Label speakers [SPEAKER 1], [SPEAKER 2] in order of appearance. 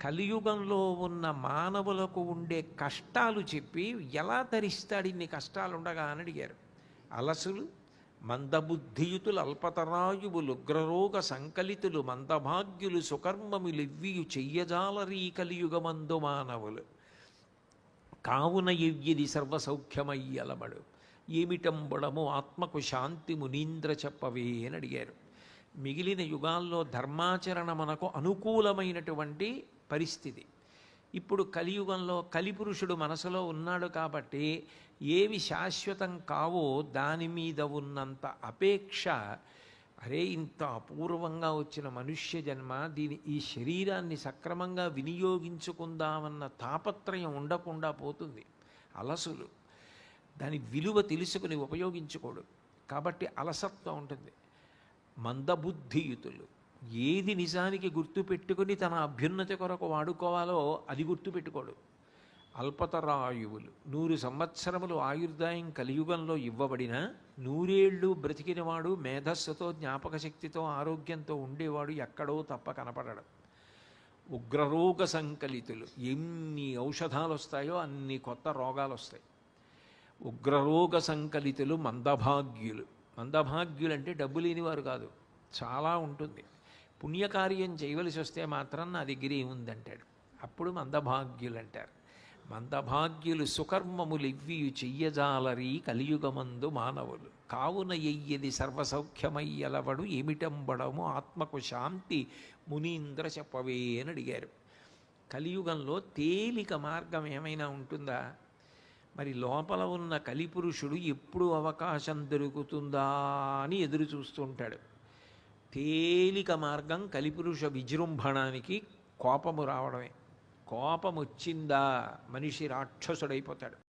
[SPEAKER 1] కలియుగంలో ఉన్న మానవులకు ఉండే కష్టాలు చెప్పి ఎలా తరిస్తాడు ఇన్ని కష్టాలు ఉండగా అని అడిగారు. అలసులు మందబుద్ధియుతులు అల్పతరాయువులు ఉగ్రరోగ సంకలితులు మందభాగ్యులు సుకర్మములివ్వియు చెయ్యజాలరీ కలియుగమందు మానవులు కావున ఎవ్యది సర్వసౌఖ్యమయ్యలమడు ఏమిటంబడము ఆత్మకు శాంతి మునీంద్ర చెప్పవే అని అడిగారు. మిగిలిన యుగాల్లో ధర్మాచరణ మనకు అనుకూలమైనటువంటి పరిస్థితి. ఇప్పుడు కలియుగంలో కలిపురుషుడు మనసులో ఉన్నాడు కాబట్టి ఏవి శాశ్వతం కావో దాని మీద ఉన్నంత అపేక్ష, అరే ఇంత అపూర్వంగా వచ్చిన మనుష్య జన్మ, ఈ శరీరాన్ని సక్రమంగా వినియోగించుకుందామన్న తాపత్రయం ఉండకుండా పోతుంది. అలసులు దాని విలువ తెలుసుకుని ఉపయోగించుకోడు కాబట్టి అలసత్వం ఉంటుంది. మందబుద్ధియుతులు ఏది నిజానికి గుర్తుపెట్టుకుని తన అభ్యున్నతి కొరకు వాడుకోవాలో అది గుర్తుపెట్టుకోడు. అల్పతరాయువులు 100 సంవత్సరములు ఆయుర్దాయం కలియుగంలో ఇవ్వబడిన 100 ఏళ్ళు బ్రతికినవాడు మేధస్సుతో జ్ఞాపక శక్తితో ఆరోగ్యంతో ఉండేవాడు ఎక్కడో తప్ప కనపడడం. ఉగ్రరోగ సంకలితులు ఎన్ని ఔషధాలు వస్తాయో అన్ని కొత్త రోగాలు వస్తాయి. ఉగ్రరోగ సంకలితులు మందభాగ్యులు. మందభాగ్యులు అంటే డబ్బు లేనివారు కాదు, చాలా ఉంటుంది. పుణ్యకార్యం చేయవలసి వస్తే మాత్రం నా దగ్గర ఏముందంటాడు, అప్పుడు మందభాగ్యులు అంటారు. మందభాగ్యులు సుకర్మములివ్వియు చెయ్యజాలరీ కలియుగమందు మానవులు కావున ఎయ్యది సర్వసౌఖ్యమయ్యలవడు ఏమిటంబడము ఆత్మకు శాంతి మునీంద్ర చెప్పవే అని అడిగారు. కలియుగంలో తేలిక మార్గం ఏమైనా ఉంటుందా? మరి లోపల ఉన్న కలిపురుషుడు ఎప్పుడు అవకాశం దొరుకుతుందా అని ఎదురు చూస్తుంటాడు. తేలిక మార్గం కలిపురుష విజృంభణానికి కోపము రావడమే. కోపం వచ్చిందా మనిషి రాక్షసుడైపోతాడు.